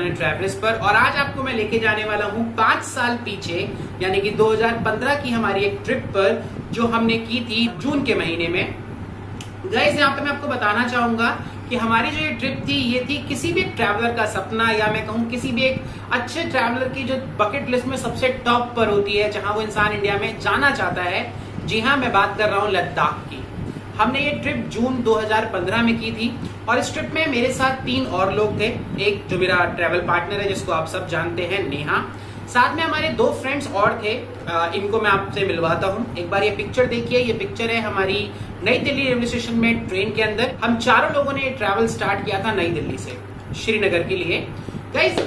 Channel travellers पर। और आज आपको मैं लेके जाने वाला हूँ 5 साल पीछे, यानी कि 2015 की हमारी एक ट्रिप पर जो हमने की थी जून के महीने में। गाइस यहाँ पे मैं आपको बताना चाहूंगा कि हमारी जो ये ट्रिप थी ये थी किसी भी ट्रैवलर का सपना, या मैं कहूँ किसी भी एक अच्छे ट्रैवलर की जो बकेट लिस्ट में सबसे टॉप पर होती है, जहां वो इंसान इंडिया में जाना चाहता है। जी हाँ, मैं बात कर रहा हूँ लद्दाख की। हमने ये ट्रिप जून 2015 में की थी और इस ट्रिप में मेरे साथ 3 और लोग थे। एक जो मेरा ट्रैवल पार्टनर है जिसको आप सब जानते हैं, नेहा। साथ में हमारे 2 फ्रेंड्स और थे, इनको मैं आपसे मिलवाता हूँ। एक बार ये पिक्चर देखिए, ये पिक्चर है हमारी नई दिल्ली रेलवे स्टेशन में ट्रेन के अंदर। हम चारों लोगों ने ट्रैवल स्टार्ट किया था नई दिल्ली से श्रीनगर के लिए। गाइस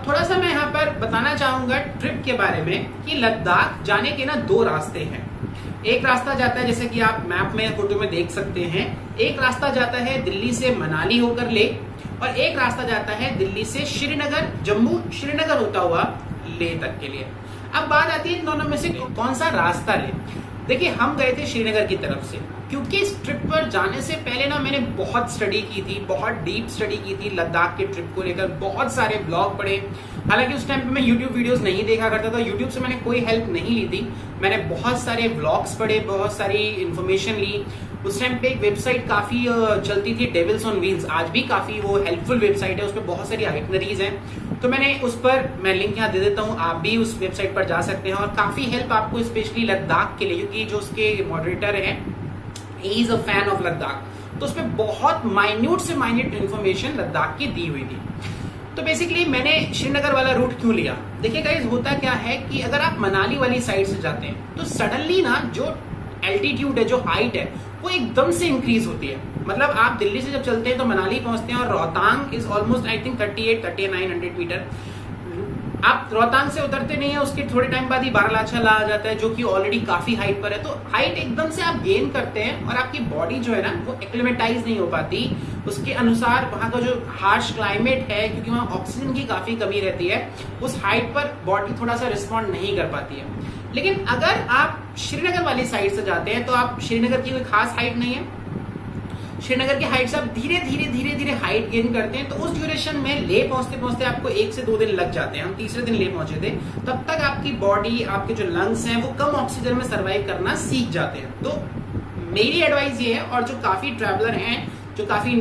थोड़ा सा मैं यहाँ पर बताना चाहूंगा ट्रिप के बारे में कि लद्दाख जाने के ना 2 रास्ते हैं। एक रास्ता जाता है, जैसे कि आप मैप में फोटो में देख सकते हैं, एक रास्ता जाता है दिल्ली से मनाली होकर ले, और एक रास्ता जाता है दिल्ली से श्रीनगर, जम्मू श्रीनगर होता हुआ ले तक के लिए। अब बात आती है इन दोनों में से कौन सा रास्ता ले। देखिए हम गए थे श्रीनगर की तरफ से, क्योंकि इस ट्रिप पर जाने से पहले ना मैंने बहुत स्टडी की थी, बहुत डीप स्टडी की थी लद्दाख के ट्रिप को लेकर। बहुत सारे ब्लॉग पढ़े। हालांकि उस टाइम पे मैं यूट्यूब वीडियोस नहीं देखा करता था, यूट्यूब से मैंने कोई हेल्प नहीं ली थी। मैंने बहुत सारे ब्लॉग्स पढ़े, बहुत सारी इन्फॉर्मेशन ली। उस टाइम पे एक वेबसाइट काफी चलती थी, डेविल्स ऑन व्हील्स, आज भी काफी वो हेल्पफुल वेबसाइट है, उसमें बहुत सारी आइटनरीज हैं। तो मैंने उस पर, मैं लिंक यहाँ दे देता हूँ, आप भी उस वेबसाइट पर जा सकते हैं और काफी हेल्प आपको स्पेशली लद्दाख के लिए, क्योंकि जो उसके मॉडरेटर है he is a fan of Ladakh, तो उसमें बहुत माइन्यूट से माइन्यूट इन्फॉर्मेशन लद्दाख की दी हुई थी। तो बेसिकली मैंने श्रीनगर वाला रूट क्यों लिया, देखिए गाइस होता क्या है कि अगर आप मनाली वाली साइड से जाते हैं तो सडनली ना जो एल्टीट्यूड है, जो हाइट है, वो एकदम से इंक्रीज होती है। मतलब आप दिल्ली से जब चलते हैं तो मनाली पहुंचते हैं और Rohtang is almost I think 38-3900 metre. आप रोहतांग से उतरते नहीं है, उसके थोड़े टाइम बाद ही बारालाचा आ जाता है, जो कि ऑलरेडी काफी हाइट पर है। तो हाइट एकदम से आप गेन करते हैं और आपकी बॉडी जो है ना वो एक्लिमेटाइज नहीं हो पाती उसके अनुसार। वहां का जो हार्श क्लाइमेट है, क्योंकि वहां ऑक्सीजन की काफी कमी रहती है, उस हाइट पर बॉडी थोड़ा सा रिस्पॉन्ड नहीं कर पाती है। लेकिन अगर आप श्रीनगर वाली साइड से जाते हैं तो आप श्रीनगर की कोई खास हाइट नहीं है, श्रीनगर की हाइट से आप धीरे धीरे हाइट गेन करते हैं। तो उस ड्यूरेशन में ले पहुंचते पहुंचते आपको 1 से 2 दिन लग जाते हैं। हम तीसरे दिन ले पहुंचे थे, तब तक आपकी बॉडी, आपके जो लंग्स हैं, वो कम ऑक्सीजन में सर्वाइव करना सीख जाते हैं। तो मेरी एडवाइस ये है, और जो काफी ट्रैवलर हैं जो काफी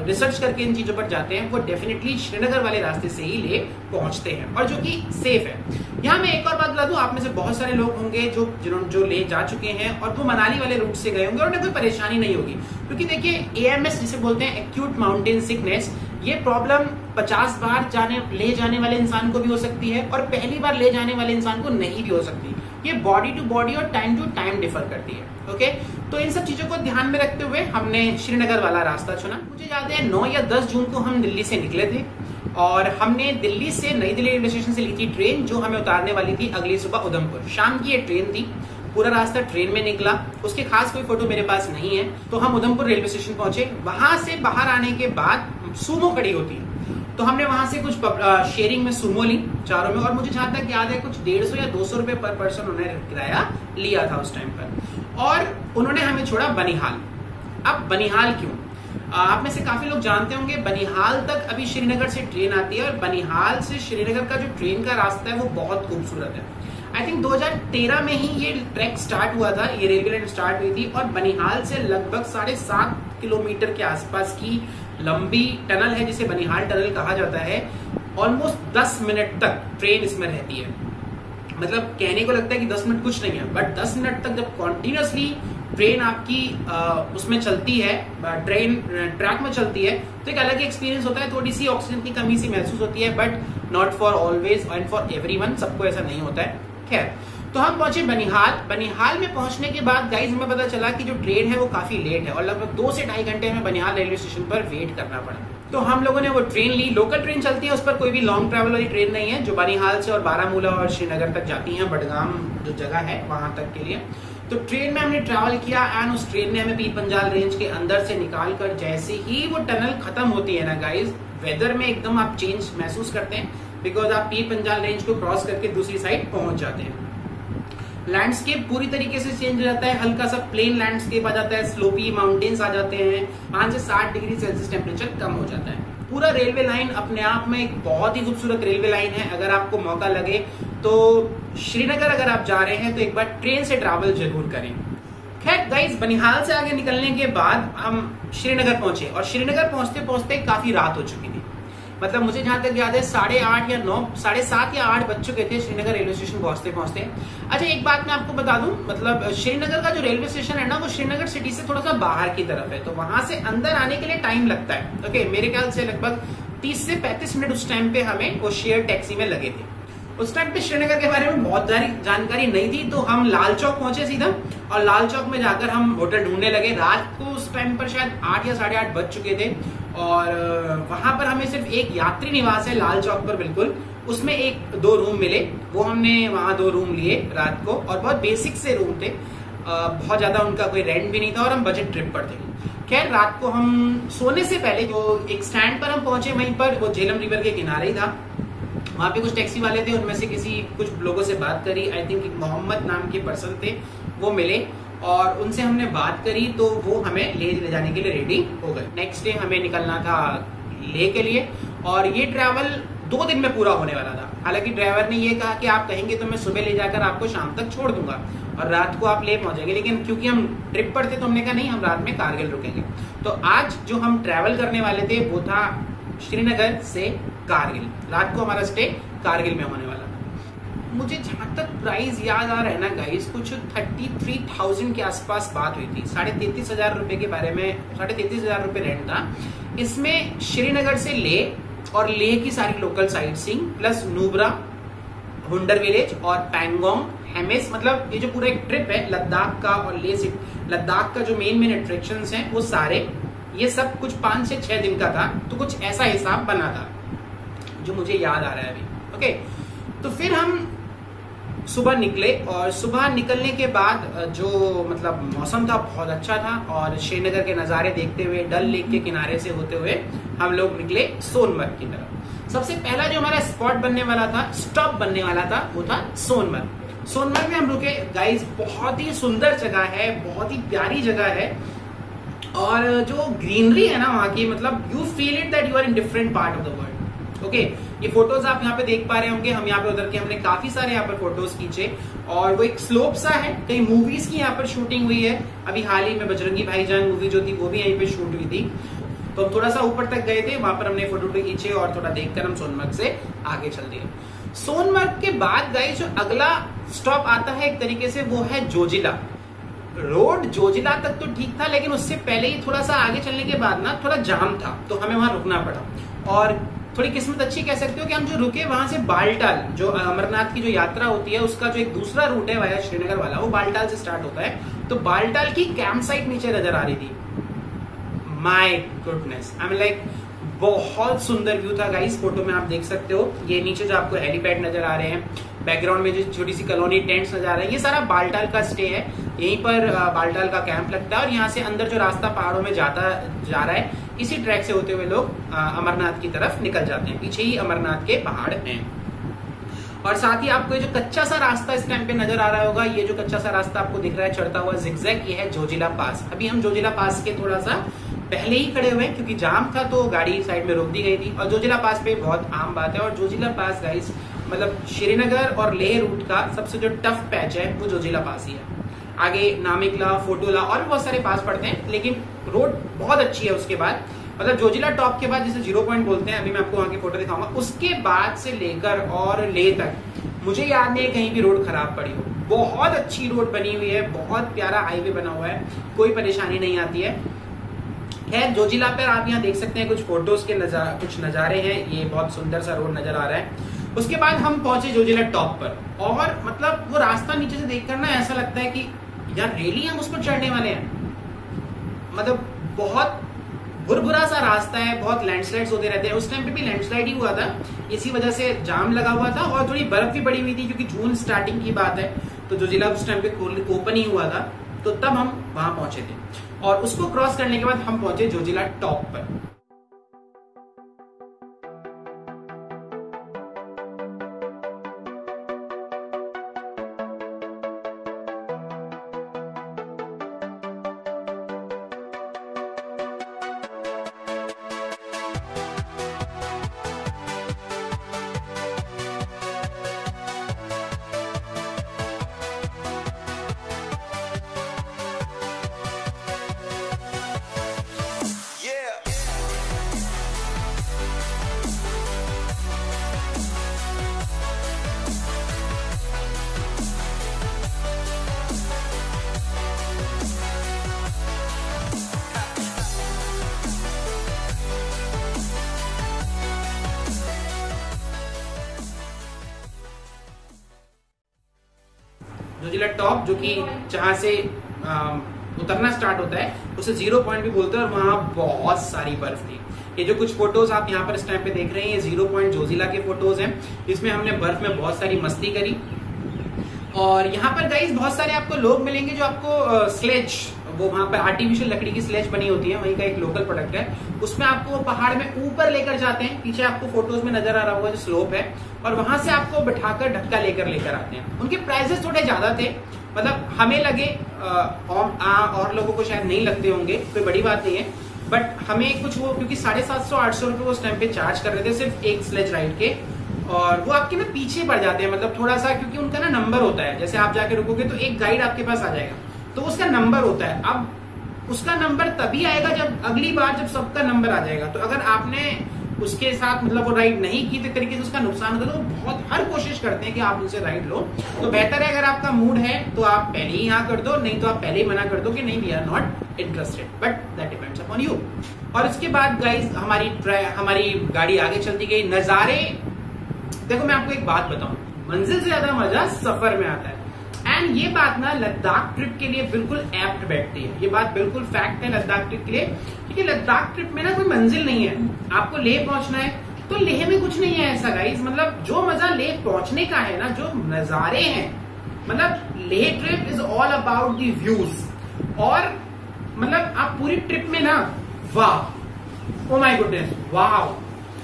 रिसर्च करके इन चीजों पर जाते हैं, वो डेफिनेटली श्रीनगर वाले रास्ते से ही ले पहुंचते हैं, और जो कि सेफ है। यहाँ मैं एक और बात बता दूं, आप में से बहुत सारे लोग होंगे जो ले जा चुके हैं और वो मनाली वाले रूट से गए होंगे और उन्हें कोई परेशानी नहीं होगी। क्योंकि देखिए AMS जिसे बोलते हैं, एक्यूट माउंटेन सिकनेस, ये प्रॉब्लम 50 बार ले जाने वाले इंसान को भी हो सकती है और पहली बार ले जाने वाले इंसान को नहीं भी हो सकती। ये बॉडी टू बॉडी और टाइम टू टाइम डिफर करती है। ओके, तो इन सब चीजों को ध्यान में रखते हुए हमने श्रीनगर वाला रास्ता चुना। मुझे याद है 9 या 10 जून को हम दिल्ली से निकले थे और हमने दिल्ली से नई दिल्ली रेलवे स्टेशन से ली थी ट्रेन, जो हमें उतारने वाली थी अगली सुबह उधमपुर। शाम की ये ट्रेन थी, पूरा रास्ता ट्रेन में निकला। उसके खास कोई फोटो मेरे पास नहीं है। तो हम उधमपुर रेलवे स्टेशन पहुंचे। वहां से बाहर आने के बाद सूमो खड़ी होती है, तो हमने वहां से कुछ शेयरिंग में सूमो ली चारों में, और मुझे जहां तक याद है कुछ 150 या 200 रुपए पर पर्सन उन्होंने किराया लिया था उस टाइम पर। और उन्होंने हमें छोड़ा बनिहाल। अब बनिहाल क्यों, आप में से काफी लोग जानते होंगे, बनिहाल तक अभी श्रीनगर से ट्रेन आती है और बनिहाल से श्रीनगर का जो ट्रेन का रास्ता है वो बहुत खूबसूरत है। आई थिंक 2013 में ही ये ट्रैक स्टार्ट हुआ था, ये रेलवे लाइन स्टार्ट हुई थी, और बनिहाल से लगभग 7.5 किलोमीटर के आसपास की लंबी टनल है जिसे बनिहाल टनल कहा जाता है। ऑलमोस्ट 10 मिनट तक ट्रेन इसमें रहती है। मतलब कहने को लगता है कि 10 मिनट कुछ नहीं है, बट 10 मिनट तक जब कॉन्टिन्यूसली ट्रेन आपकी उसमें चलती है, ट्रेन ट्रैक में चलती है, तो एक अलग एक्सपीरियंस होता है। थोड़ी सी ऑक्सीजन की कमी सी महसूस होती है, but not for always and for everyone, सबको ऐसा नहीं होता है। खैर, तो हम पहुंचे बनिहाल। बनिहाल में पहुंचने के बाद गाइस हमें पता चला कि जो ट्रेन है वो काफी लेट है और लगभग 2 से 2.5 घंटे हमें बनिहाल रेलवे स्टेशन पर वेट करना पड़ा। तो हम लोगों ने वो ट्रेन ली। लोकल ट्रेन चलती है, उस पर कोई भी लॉन्ग ट्रैवल वाली ट्रेन नहीं है, जो बनिहाल से और बारामूला और श्रीनगर तक जाती है, बडगाम जो जगह है वहां तक के लिए। तो ट्रेन में हमने ट्रैवल किया एंड उस ट्रेन ने हमें पीर पंजाल रेंज के अंदर से निकाल कर, जैसे ही वो टनल खत्म होती है ना गाइस, वेदर में एकदम आप चेंज महसूस करते हैं, बिकॉज आप पीर पंजाल रेंज को क्रॉस करके दूसरी साइड पहुंच जाते हैं। लैंडस्केप पूरी तरीके से चेंज हो जाता है, हल्का सा प्लेन लैंडस्केप आ जाता है, स्लोपी माउंटेन्स आ जाते हैं, 5 से 7 डिग्री सेल्सियस टेम्परेचर कम हो जाता है। पूरा रेलवे लाइन अपने आप में एक बहुत ही खूबसूरत रेलवे लाइन है। अगर आपको मौका लगे तो श्रीनगर अगर आप जा रहे हैं तो एक बार ट्रेन से ट्रैवल जरूर करें। खैर गाइस, बनिहाल से आगे निकलने के बाद हम श्रीनगर पहुंचे और श्रीनगर पहुंचते पहुंचते काफी रात हो चुकी थी। मतलब मुझे जहां तक याद है 8:30 या 9, 7:30 या 8 बज चुके थे श्रीनगर रेलवे स्टेशन पहुंचते पहुंचते। अच्छा, एक बात मैं आपको बता दूं, मतलब श्रीनगर का जो रेलवे स्टेशन है ना, वो श्रीनगर सिटी से थोड़ा सा बाहर की तरफ है, तो वहां से अंदर आने के लिए टाइम लगता है। ओके, मेरे ख्याल से लगभग 30 से 35 मिनट उस टाइम पे हमें वो शेयर टैक्सी में लगे थे। उस टाइम पे श्रीनगर के बारे में बहुत सारी जानकारी नहीं थी, तो हम लाल चौक पहुंचे सीधा और लाल चौक में जाकर हम होटल ढूंढने लगे। रात को उस टाइम पर शायद 8 या 8:30 बज चुके थे और वहां पर हमें सिर्फ एक यात्री निवास है लाल चौक पर बिल्कुल, उसमें 1-2 रूम मिले। वो हमने वहां 2 रूम लिए रात को और बहुत बेसिक से रूम थे, बहुत ज्यादा उनका कोई रेंट भी नहीं था और हम बजट ट्रिप पर थे। खैर, रात को हम सोने से पहले जो एक स्टैंड पर हम पहुंचे, वहीं पर वो झेलम रिवर के किनारे ही था। वहां पे कुछ टैक्सी वाले थे, उनमें से कुछ लोगों से बात करी। आई थिंक मोहम्मद नाम के पर्सन थे, वो मिले और उनसे हमने बात करी तो वो हमें ले जाने के लिए रेडी हो गए। नेक्स्ट डे हमें निकलना था लेह के लिए और ये ट्रैवल 2 दिन में पूरा होने वाला था। हालांकि ड्राइवर ने ये कहा कि आप कहेंगे तो मैं सुबह ले जाकर आपको शाम तक छोड़ दूंगा और रात को आप ले पहुंचेंगे, लेकिन क्योंकि हम ट्रिप पर थे तो हमने कहा नहीं, हम रात में कारगिल रुकेंगे। तो आज जो हम ट्रैवल करने वाले थे वो था श्रीनगर से कारगिल। रात को हमारा स्टे कारगिल में होने वाला था। मुझे जहां तक प्राइस याद आ रहा है ना गाइस, कुछ 33,000 के आसपास बात हुई थी। 33,500 रुपए के बारे में, 33,500 रुपए रेंट था। इसमें श्रीनगर से लेह और लेह की सारी local sight seeing plus Nubra, Hunder village और पैंगोंग, हेमिस, मतलब ये जो पूरा एक ट्रिप है लद्दाख का और लेह से लद्दाख का जो मेन अट्रैक्शंस हैं वो सारे, ये सब कुछ 5 से 6 दिन का था। तो कुछ ऐसा हिसाब बना था जो मुझे याद आ रहा है अभी। ओके, तो फिर हम सुबह निकले और सुबह निकलने के बाद जो मतलब मौसम था बहुत अच्छा था और श्रीनगर के नज़ारे देखते हुए डल लेक के किनारे से होते हुए हम लोग निकले सोनमर्ग की तरफ। सबसे पहला जो हमारा स्पॉट बनने वाला था, स्टॉप बनने वाला था, वो था सोनमर्ग। सोनमर्ग में हम रुके गाइस, बहुत ही सुंदर जगह है, बहुत ही प्यारी जगह है और जो ग्रीनरी है ना वहां की, मतलब you feel it that you are in different part of the world. Okay, ये फोटोज आप यहाँ पे देख पा रहे होंगे, हम यहाँ पे उधर के हमने काफी सारे यहाँ पर फोटोज खींचे और वो एक स्लोप सा है, कई मूवीज की यहाँ पर शूटिंग हुई है। अभी हाल ही में बजरंगी भाईजान मूवी जो थी वो भी यहीं पे शूट हुई थी। तो हम थोड़ा सा ऊपर तक गए थे, वहां पर हमने फोटो खींचे और थोड़ा देखकर हम सोनमर्ग से आगे चल दिए। सोनमर्ग के बाद गाइस जो अगला स्टॉप आता है एक तरीके से वो है जोजिला। रोड जोजिला तक तो ठीक था, लेकिन उससे पहले ही थोड़ा सा आगे चलने के बाद ना थोड़ा जाम था, तो हमें वहां रुकना पड़ा। और थोड़ी किस्मत अच्छी कह सकते हो कि हम जो रुके वहां से बालटाल, जो अमरनाथ की जो यात्रा होती है उसका जो एक दूसरा रूट है वाया श्रीनगर वाला, वो बालटाल से स्टार्ट होता है। तो बालटाल की कैंप साइट नीचे नजर आ रही थी। My goodness, I am like, बहुत सुंदर व्यू था गाइस। फोटो में आप देख सकते हो, ये नीचे जो आपको हेलीपैड नजर आ रहे हैं, बैकग्राउंड में जो छोटी सी कॉलोनी टेंट्स नजर आ रहे हैं, ये सारा बालटाल का स्टे है। यहीं पर बालटाल का कैंप लगता है और यहाँ से अंदर जो रास्ता पहाड़ों में जा रहा है, इसी ट्रैक से होते हुए लोग अमरनाथ की तरफ निकल जाते हैं। पीछे ही अमरनाथ के पहाड़ हैं और साथ ही आपको ये जो कच्चा सा रास्ता इस टाइम पे नजर आ रहा होगा, ये जो कच्चा सा रास्ता आपको दिख रहा है चढ़ता हुआ जिगजैग, ये है जोजिला पास। अभी हम जोजिला पास के थोड़ा सा पहले ही खड़े हुए हैं क्योंकि जाम था तो गाड़ी साइड में रोक दी गई थी। और जोजिला पास पे बहुत आम बात है, और जोजिला पास गाइस मतलब श्रीनगर और लेह रूट का सबसे जो टफ पैच है वो जोजिला पास ही है। आगे नामिकला, फोटोला और भी बहुत सारे पास पड़ते हैं, लेकिन रोड बहुत अच्छी है। उसके बाद मतलब जोजिला टॉप के बाद जिसे 0 पॉइंट बोलते हैं, अभी मैं आपको वहां की फोटो दिखाऊंगा, उसके बाद से लेकर और लेह तक मुझे याद नहीं है कहीं भी रोड खराब पड़ी हो। बहुत अच्छी रोड बनी हुई है, बहुत प्यारा हाईवे बना हुआ है, कोई परेशानी नहीं आती है। खैर, जोजिला पर आप यहाँ देख सकते हैं कुछ फोटोज के कुछ नजारे हैं, ये बहुत सुंदर सा रोड नजर आ रहा है। उसके बाद हम पहुंचे जोजिला टॉप पर और मतलब वो रास्ता नीचे से देखकर ना ऐसा लगता है कि यार रियली हम उस पर चढ़ने वाले हैं। मतलब बहुत भुरभुरा सा रास्ता है, बहुत लैंडस्लाइड्स होते रहते हैं। उस टाइम पे भी लैंडस्लाइड ही हुआ था, इसी वजह से जाम लगा हुआ था और थोड़ी बर्फ भी पड़ी हुई थी क्योंकि जून स्टार्टिंग की बात है, तो जोजिला उस टाइम पे ओपन ही हुआ था। तो तब हम वहां पहुंचे थे और उसको क्रॉस करने के बाद हम पहुंचे जोजिला टॉप पर। जोजिला टॉप, जो कि जहां से उतरना स्टार्ट होता है उसे 0 पॉइंट भी बोलते हैं, और वहां बहुत सारी बर्फ थी। ये जो कुछ फोटोज आप यहाँ पर इस टाइम पे देख रहे हैं, ये 0 पॉइंट जोजिला के फोटोज हैं। इसमें हमने बर्फ में बहुत सारी मस्ती करी। और यहाँ पर गाइस बहुत सारे आपको लोग मिलेंगे जो आपको स्लेज, वो वहां पर आर्टिफिशियल लकड़ी की स्लेज बनी होती है, वहीं का एक लोकल प्रोडक्ट है, उसमें आपको पहाड़ में ऊपर लेकर जाते हैं। पीछे आपको फोटोज में नजर आ रहा होगा जो स्लोप है, और वहां से आपको बिठाकर ढक्का लेकर आते हैं। उनके प्राइसेस थोड़े ज्यादा थे, मतलब हमें लगे और लोगों को शायद नहीं लगते होंगे, कोई बड़ी बात नहीं है, बट हमें कुछ वो क्योंकि 750-800 रुपए वो उस टाइम पे चार्ज कर रहे थे सिर्फ एक स्लेज राइड के, और वो आपके ना पीछे पड़ जाते हैं, मतलब थोड़ा सा, क्योंकि उनका ना नंबर होता है। जैसे आप जाके रुकोगे तो एक गाइड आपके पास आ जाएगा, तो उसका नंबर होता है। अब उसका नंबर तभी आएगा जब अगली बार जब सबका नंबर आ जाएगा। तो अगर आपने उसके साथ मतलब वो राइड नहीं की तो तरीके से उसका नुकसान होता है। तो बहुत हर कोशिश करते हैं कि आप उनसे राइड लो। तो बेहतर है अगर आपका मूड है तो आप पहले ही यहाँ कर दो, नहीं तो आप पहले ही मना कर दो कि नहीं we are not interested, but that depends upon you. और इसके बाद गाइज हमारी गाड़ी आगे चलती गई। नजारे देखो, मैं आपको एक बात बताऊं, मंजिल से ज्यादा मजा सफर में आता है। एंड ये बात ना लद्दाख ट्रिप के लिए बिल्कुल एप्ट बैठती है। ये बात बिल्कुल फैक्ट है लद्दाख ट्रिप के लिए, क्योंकि लद्दाख ट्रिप में ना कोई मंजिल नहीं है। आपको लेह पहुंचना है तो लेह में कुछ नहीं है ऐसा गाइस, मतलब जो मजा लेह पहुंचने का है ना, जो नजारे हैं, मतलब Leh trip is all about the views. और मतलब आप पूरी ट्रिप में ना, वाह, ओ माय गुडनेस, वाह,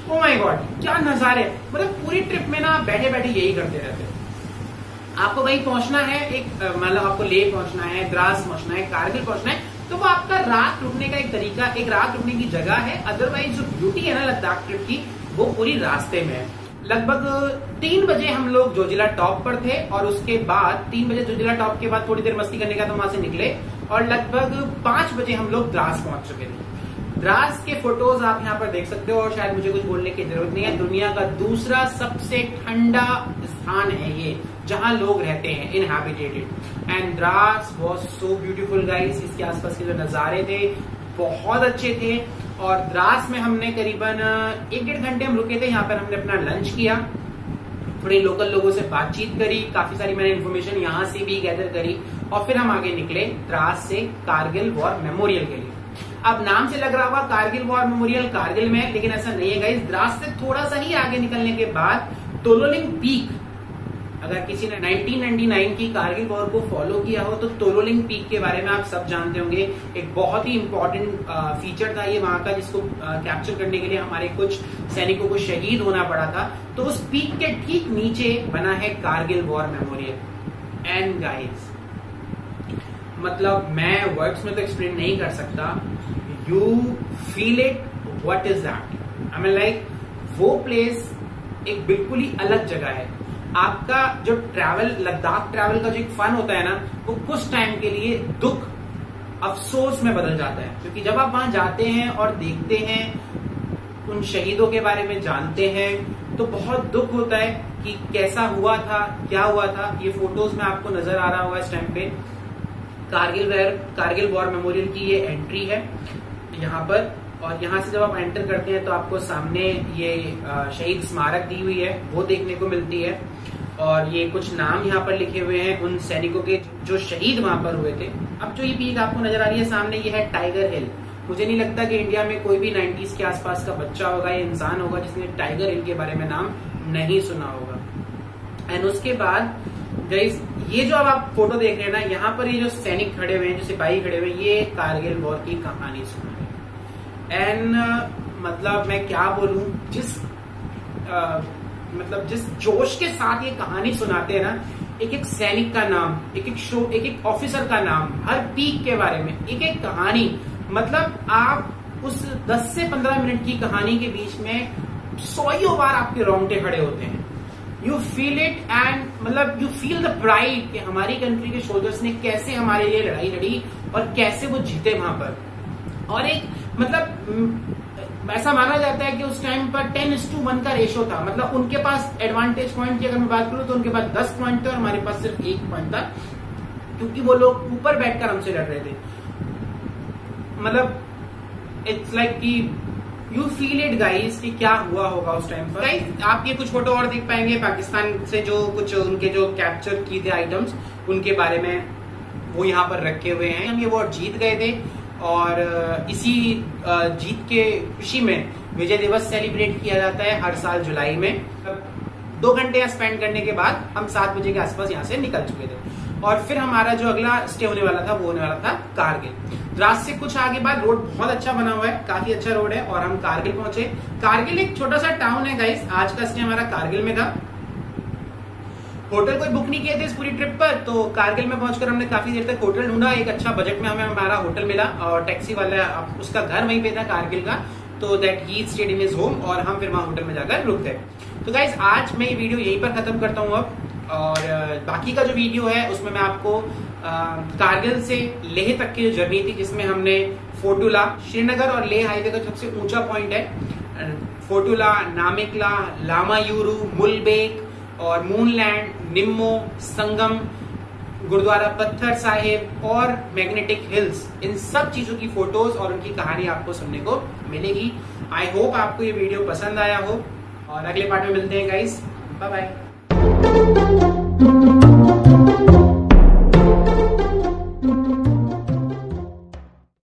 ओ माय गॉड, क्या नजारे, मतलब पूरी ट्रिप में ना बैठे बैठे यही करते रहते हैं। आपको वहीं पहुंचना है, एक मतलब आपको लेह पहुंचना है, द्रास पहुंचना है, कारगिल पहुंचना है, तो वो आपका रात रुकने का एक तरीका, एक रात रुकने की जगह है। अदरवाइज जो ब्यूटी है ना लद्दाख ट्रिप की, वो पूरी रास्ते में है। लगभग 3 बजे हम लोग जोजिला टॉप पर थे, और उसके बाद 3 बजे जोजिला टॉप के बाद थोड़ी देर मस्ती करने का तो वहां से निकले, और लगभग 5 बजे हम लोग द्रास पहुंच चुके थे। द्रास के फोटोज आप यहाँ पर देख सकते हो, और शायद मुझे कुछ बोलने की जरूरत नहीं है। दुनिया का दूसरा सबसे ठंडा स्थान है ये, जहां लोग रहते हैं, inhabited. And Dras was so beautiful guys. इसके आसपास के जो नजारे थे बहुत अच्छे थे। और द्रास में हमने करीबन 1-1.5 घंटे हम रुके थे। यहाँ पर हमने अपना लंच किया, थोड़े लोकल लोगों से बातचीत करी, काफी सारी मैंने इन्फॉर्मेशन यहाँ से भी गैदर करी, और फिर हम आगे निकले द्रास से कारगिल वॉर मेमोरियल के लिए। अब नाम से लग रहा होगा कारगिल वॉर मेमोरियल कारगिल में, लेकिन ऐसा नहीं है गाइस। द्रास से थोड़ा सा ही आगे निकलने के बाद तोलोलिंग पीक, अगर किसी ने 1999 की कारगिल वॉर को फॉलो किया हो तो तोलोलिंग पीक के बारे में आप सब जानते होंगे। एक बहुत ही इंपॉर्टेंट फीचर था ये वहां का, जिसको कैप्चर करने के लिए हमारे कुछ सैनिकों को शहीद होना पड़ा था। तो उस पीक के ठीक नीचे बना है Kargil war memorial. And guys, मतलब मैं वर्ड्स में तो एक्सप्लेन नहीं कर सकता, you feel it, what is that. I mean like, वो प्लेस एक बिल्कुल ही अलग जगह है। आपका जो ट्रैवल, लद्दाख ट्रैवल का जो एक फन होता है ना, वो कुछ टाइम के लिए दुख अफसोस में बदल जाता है, क्योंकि जब आप वहां जाते हैं और देखते हैं, उन शहीदों के बारे में जानते हैं, तो बहुत दुख होता है कि कैसा हुआ था, क्या हुआ था। ये फोटोज में आपको नजर आ रहा होगा इस टाइम पे। कारगिल वॉर मेमोरियल की ये एंट्री है यहाँ पर, और यहाँ से जब आप एंटर करते हैं तो आपको सामने ये शहीद स्मारक दी हुई है, वो देखने को मिलती है। और ये कुछ नाम यहाँ पर लिखे हुए हैं उन सैनिकों के जो शहीद वहां पर हुए थे। अब जो ये पीक आपको नजर आ रही है सामने, ये है टाइगर हिल। मुझे नहीं लगता कि इंडिया में कोई भी 90s के आसपास का बच्चा होगा या इंसान होगा जिसने टाइगर हिल के बारे में नाम नहीं सुना होगा। एंड उसके बाद गाइस, ये जो अब आप फोटो देख रहे हैं ना, यहाँ पर ये जो सैनिक खड़े हुए हैं, जो सिपाही खड़े हुए हैं, ये कारगिल वॉर की कहानी सुना है। एंड मतलब मैं क्या बोलूं, जिस जोश के साथ ये कहानी सुनाते हैं ना, एक एक सैनिक का नाम, एक एक ऑफिसर का नाम, हर पीक के बारे में एक एक कहानी, मतलब आप उस 10 से 15 मिनट की कहानी के बीच में 100 बार आपके रोंगटे खड़े होते हैं। यू फील इट, एंड मतलब यू फील द प्राइड कि हमारी कंट्री के सोल्जर्स ने कैसे हमारे लिए लड़ाई लड़ी और कैसे वो जीते वहां पर। और एक मतलब ऐसा माना जाता है कि उस टाइम पर 10:1 का रेशो था, मतलब उनके पास एडवांटेज पॉइंट की अगर मैं बात करूं तो उनके पास 10 पॉइंट थे और हमारे पास सिर्फ 1 पॉइंट था, क्योंकि वो लोग ऊपर बैठकर हमसे लड़ रहे थे। मतलब इट्स लाइक कि यू फील इट गाइस कि क्या हुआ होगा उस टाइम पर। गाइस, आप ये कुछ फोटो और देख पाएंगे पाकिस्तान से, जो कुछ उनके जो कैप्चर किए थे आइटम्स, उनके बारे में वो यहाँ पर रखे हुए हैं। हम ये अवार्ड जीत गए थे और इसी जीत के खुशी में विजय दिवस सेलिब्रेट किया जाता है हर साल जुलाई में। 2 घंटे स्पेंड करने के बाद हम 7 बजे के आसपास यहाँ से निकल चुके थे और फिर हमारा जो अगला स्टे होने वाला था वो होने वाला था कारगिल। रात से कुछ आगे बाद रोड बहुत अच्छा बना हुआ है, काफी अच्छा रोड है और हम कारगिल पहुंचे। कारगिल एक छोटा सा टाउन है गाइस। आज का स्टे हमारा कारगिल में था। होटल कोई बुक नहीं किए थे इस पूरी ट्रिप पर, तो कारगिल में पहुंचकर हमने काफी देर तक होटल ढूंढा। एक अच्छा बजट में हमें हमारा होटल मिला और टैक्सी वाला उसका घर वहीं पे था कारगिल का, तो that he stayed in his home और हम फिर वहां होटल में जाकर रुक गए। तो गाइस आज मैं ये वीडियो यहीं पर खत्म करता हूँ अब, और बाकी का जो वीडियो है उसमें मैं आपको कारगिल से लेह तक की जो जर्नी थी, जिसमें हमने फोटुला, श्रीनगर और लेह हाईवे का सबसे ऊंचा पॉइंट है फोटुला, नामिकला, लामायूरू, मुलबेक और मूनलैंड, निम्मो, संगम, गुरुद्वारा पत्थर साहिब और मैग्नेटिक हिल्स, इन सब चीजों की फोटोज और उनकी कहानी आपको सुनने को मिलेगी। आई होप आपको ये वीडियो पसंद आया हो और अगले पार्ट में मिलते हैं गाइस। Bye bye.